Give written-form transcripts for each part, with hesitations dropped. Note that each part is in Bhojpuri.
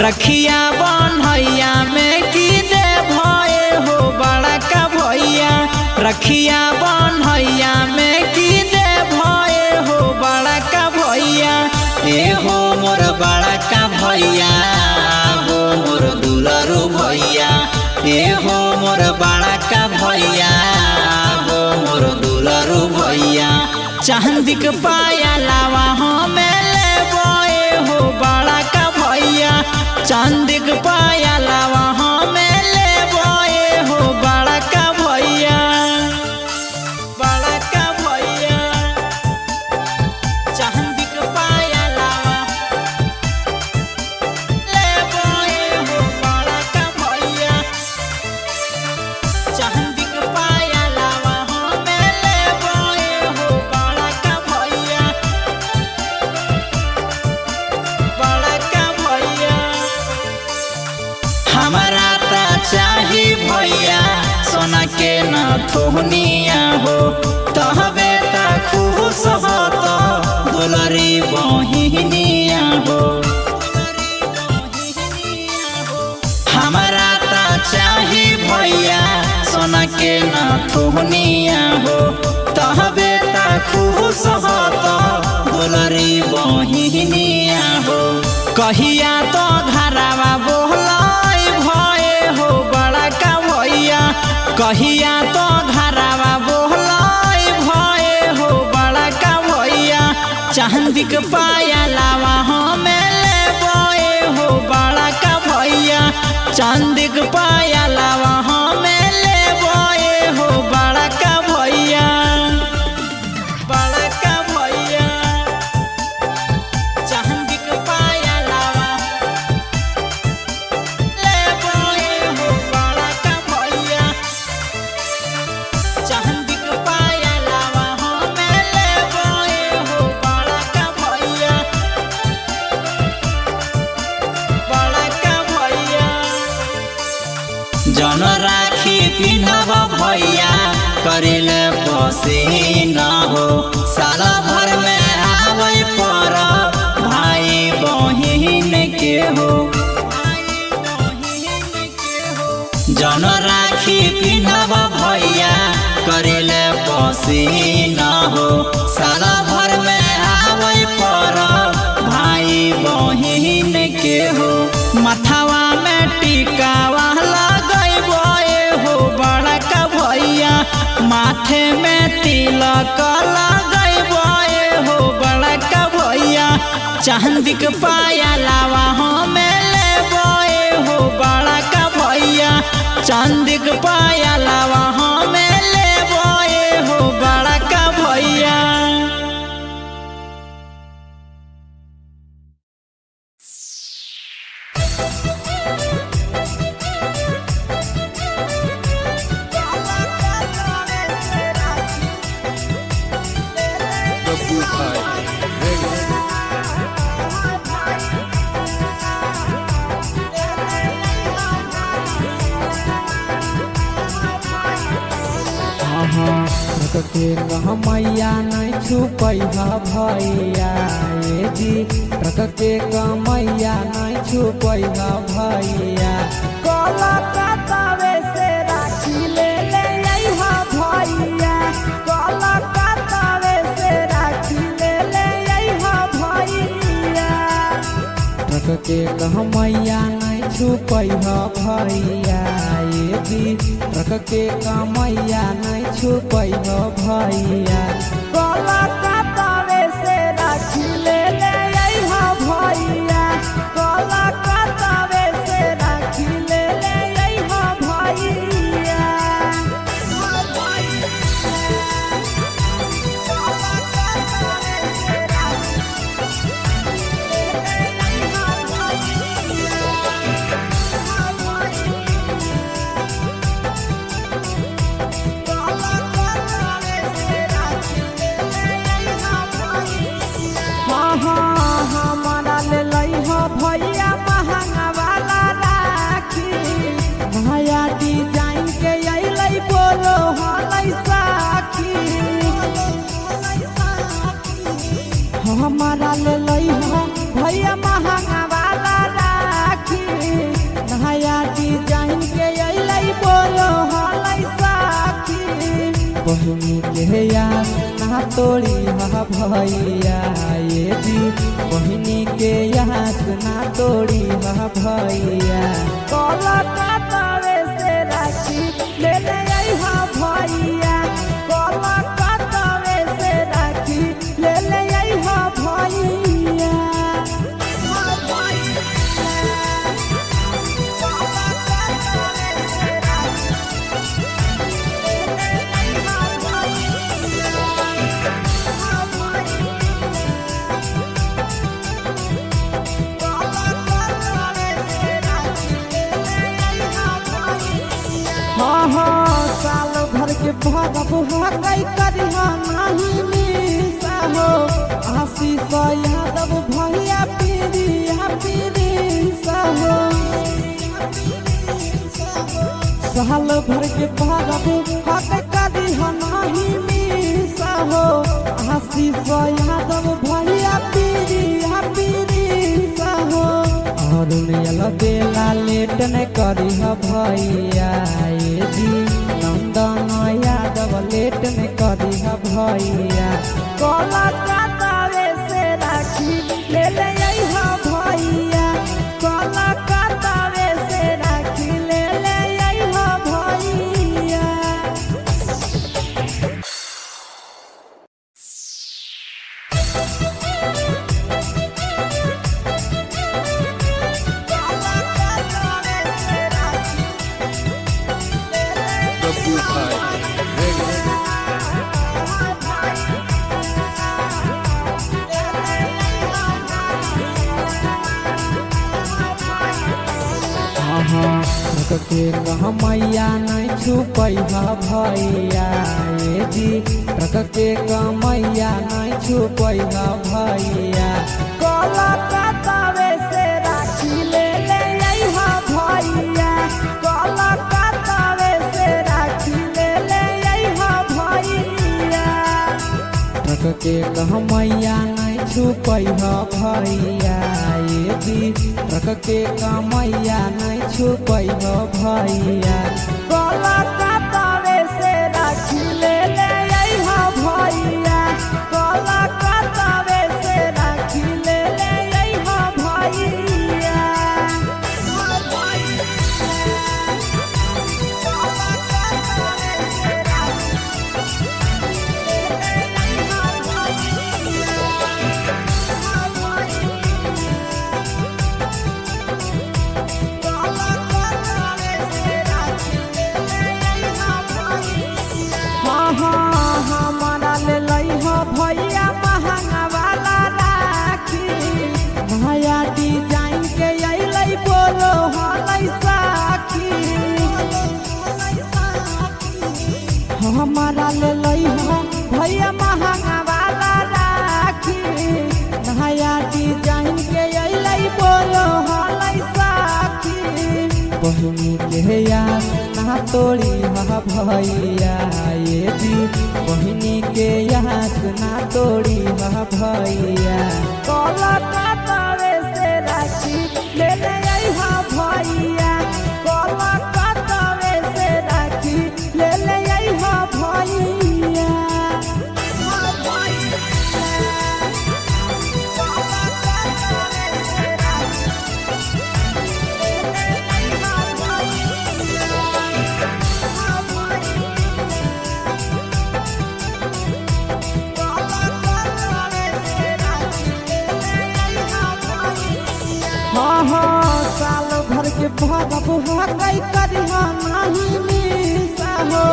रखिया बन्हैया में की दे भये हो बड़ा का भैया। रखिया बन्हैया में की दे भये हो बड़ा का भैया। ए हो मोर बड़ा का भैया हो मोर दुलारू भैया। ए हो मोर बड़ा का भैया हो मोर दुलारू भैया। चांदी के पाया लावा हमें ले बोए हो बड़ा का भैया। चांदी के पाया लावा हमें ले बोए हो बड़ा का भैया। बड़ा का भैया चांदी के पाया लावा ले बोए हो बड़ा का भैया। चांदी के पाया लावा हमें ले बोए हो बड़ा का भैया। बड़ा का भैया हमारा ता चाही भैया सोना के न थोहनिया हो। तहबे ता खुश हो तो दुलरी बहिनिया हो। हमारा ता चाही भैया सोना के न थोहनिया हो। तहबे ता खुश हो तो दुलरी बहिनिया हो। कहिया तो घरवा बोलाई भये हो बड़ा का भैया। कहिया तो घरवा बोलाई भये हो बड़ा का भैया। चांदी के पाया लावा हमें ले बोए हो बड़ा का भैया। चांदी के पाया लावा हमें ले बोए हो बड़ा का भैया। बड़ा का भैया चांदी के पाया लावा ले बोए हो बड़ा का भैया। चांदी के पाया लावा हमें ले बोए हो बड़ा का भैया। बड़ा का भैया जन राखी पिन्हब भैया करिले पसीना हो। साल भर में आवे पर भाई बहिन के हो। जन राखी पिन्हब भैया करिले पसीना हो। साल भर में आवे पर भाई बहिन के हो। मथवा में टिकावा लगैबे हो बड़ा का भैया। माथे में तिलक लगैबे हो बड़ा का भैया। चांदी के पाया लावा हमें ले बोए हो बड़ा का भैया। चांदी के पाया लावा हमें ले बोए हो बड़ा का भैया। के मैया नहीं छुपैहा भैया। ये जी रख के मैया नहीं छुपैहा भैया। कलकत्तावे से राखी ले ले अइहा भैया। कलकत्तावे से राखी ले ले अइहा भैया। रख के मैया नहीं छुपैहा भैया। ये जी रख के मैया नहीं छुपैहा भैया। कलकत्तावे से राखी ले ले अइहा भैया। कलकत्तावे से राखी ले ले अइहा भैया। तोड़ी हा भैया ये जी बहिनी के यहाँ ना तोड़ी हा भैया कोलकाता से राखी ले ले आई हा भैया कोलकाता से राखी ले ले आई हा भैया साल भर के भरब हकई करिहा नहीं मिसा हो आशीष यादव भैया पीरिया पीरिसा हो साल भर के भरब हकई करिहा नहीं मिसा हो आशीष यादव भैया पीरिया पीरिसा हो और बेला लेट न करिहा भैया ये जी नंदन यादव लेट न करिहा भैया कोलकाता से राखी ले ले आइहा भैया कोलकाता से राखी ले ले आइहा भैया के मैया नहीं छुपैहा भैया ये जी ट्रक के मैया नहीं छुपैहा भैया कोलकाता से राखी ले ले आइहा भैया कोलकाता से राखी ले ले आइहा भैया ट्रक के मैया नहीं छुपैहा भैया ये जी ट्रक के मैया नहीं छुपैहा भैया कोलकाता से राखी ले ले आइहा भैया कोलकाता से राखी ले ले आइहा भैया हमारा ले लइहा भैया महंगा वाला राखी भैया डिजाइन के अइलै बोलो हलै साखी हमारा ले लइहा भैया महंगा वाला राखी भैया डिजाइन के अइलै बोलो हलै साखी बहिनी के यार ना तोड़ी हा भैया ये जी बहिनी के यहाँ ना तोड़ी हा भैया कोलकाता से राखी ले ले आइहा भैया कोलकाता से राखी ले ले आइहा भैया साल भर के भरब हकई करिहा नहीं मिसा हो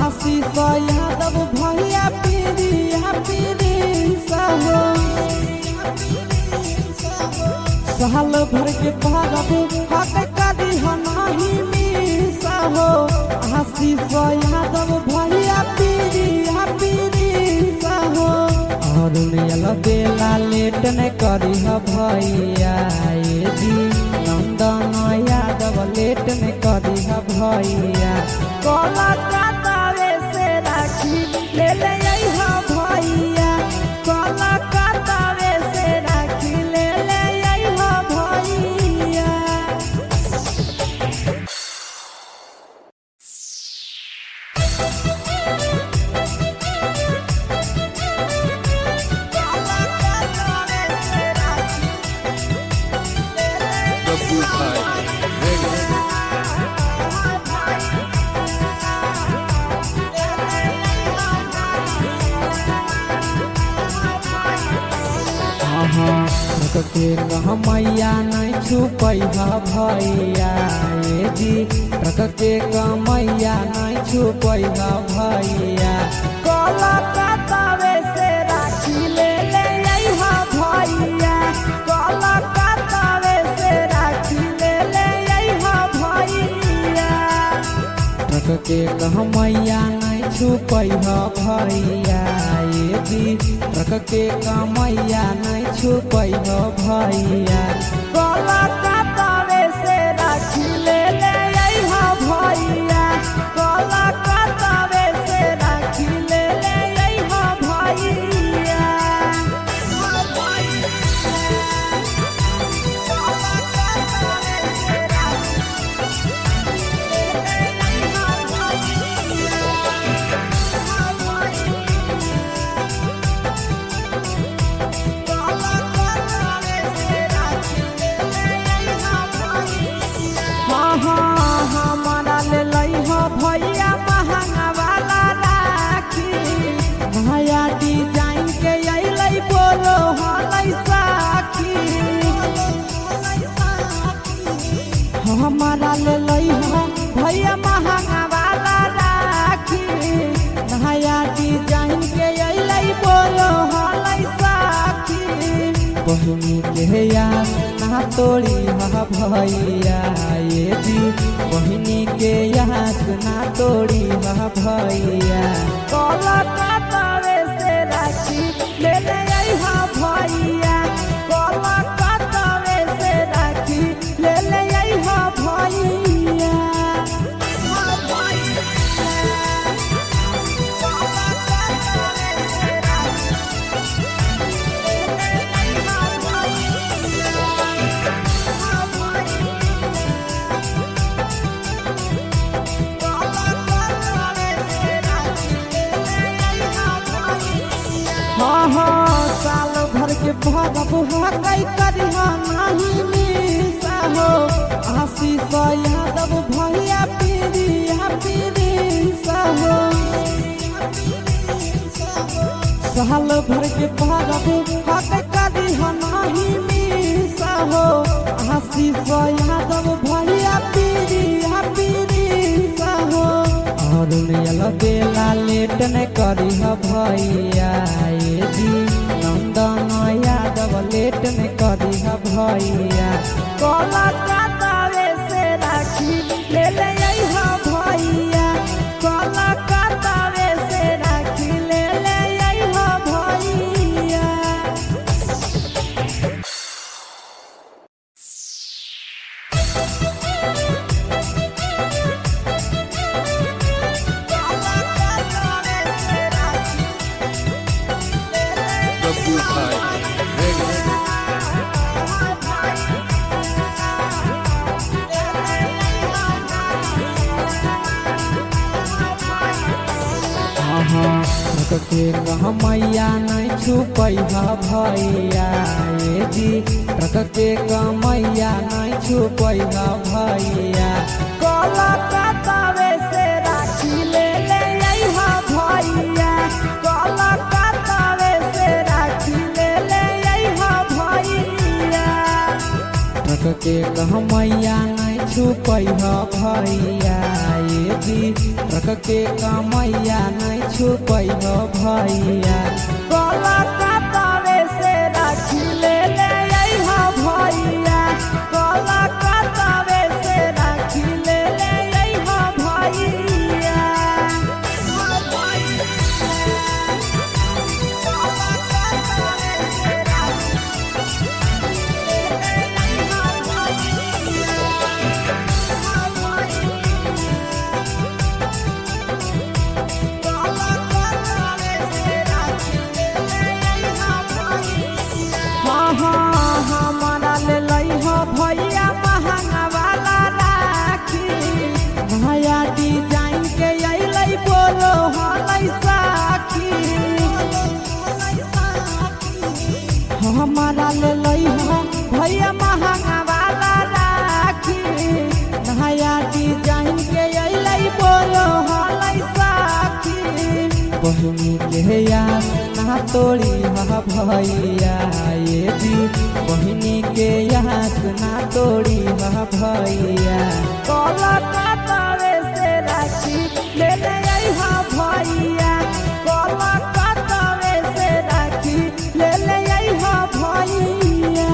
आशीष यादव भैया पीरिया पीरिसा हो साल भर के भरब हकई करिहा नहीं मिसा हो आशीष यादव भैया पीरिया पीरिसा हो और बेला लेट न करिहा भैया ये जी नंदन यादव लेट न करिहा भैया कोलकाता से राखी ले ले आइहा भैया कोलकाता से राखी ले ले आइहा भैया के कहमैया नहीं छुपई भैया ये जी ट्रक के कमैया नहीं छुपई भैया कलकत्तावे से राखी ले ले अइहा भैया कलकत्तावे से राखी ले ले अइहा भैया ट्रक के कहमैया नहीं छुपई भैया ये जी ट्रक के कमैया नहीं छुपई भैया कलकत्तावे से राखी ले ले अइहा भैया कलकत्तावे से राखी ले ले अइहा भैया भैया महंगा वाला राखी भैया डिजाइन के अइलै बोलो हलै साखी हमारा ले लइहा भैया महंगा वाला राखी भैया डिजाइन के अइलै बोलो हलै साखी बहिनी के याद ना तोड़ी भैया ये जी बहिनी के याद ना तोड़ी भैया कलकत्तावे से राखी ले ले अइहा भैया कलकत्तावे से राखी ले ले अइहा भैया साल भर के भरब हकई करिहा नहीं मिसा हो आशीष यादव भैया पीरिया हो साल भर के भरब हकई करिहा नहीं मिसा हो आशीष यादव भैया पीरिया हो और बेला लेट न करी भैया ये जी नंदन यादव लेट न करी भैया कलकत्तावे से राखी ले ले अइहा भैया कलकत्तावे से राखी ले ले अइहा भैया के कहमैया नहीं छुपई भैया ये जी ट्रक के कमैया नहीं छुपई भैया कलकत्तावे से राखी ले ले अइहा भैया कलकत्तावे से राखी ले ले अइहा भैया ट्रक के कहमैया नहीं छुपई भैया ये जी ट्रक के कमैया नहीं छुपई भैया कलकत्तावे से राखी ले ले अइहा भैया कलकत्तावे से राखी ले ले अइहा भैया तोड़ी हा भैया ये दी बहिनी के यहाँ ना तोड़ी हा भैया कोलकाता से राखी ले ले आई हा भैया कोलकाता से राखी ले ले आई हा भैया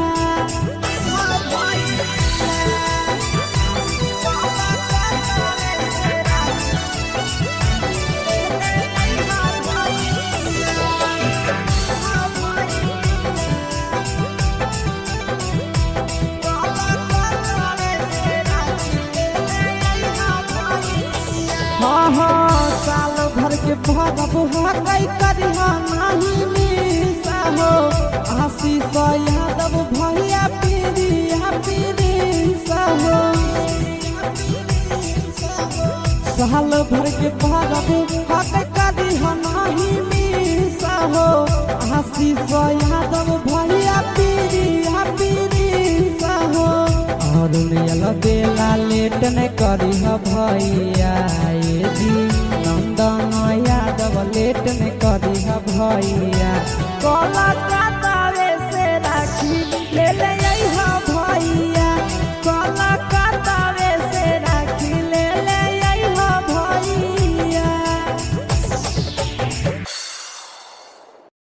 साल भर के भरब हकई करिहा नाही मिसा हो आशीष यादव भैया पीरिया पीरिसा हो साल भर के भरब हकई करिहा नाही मिसा हो आशीष यादव भैया पीरिया पीरिसा हो और बेला लेट न करिहा भैया ये दी नंदन यादव लेट न करिहा भैया कोलकाता से राखी ले ले आई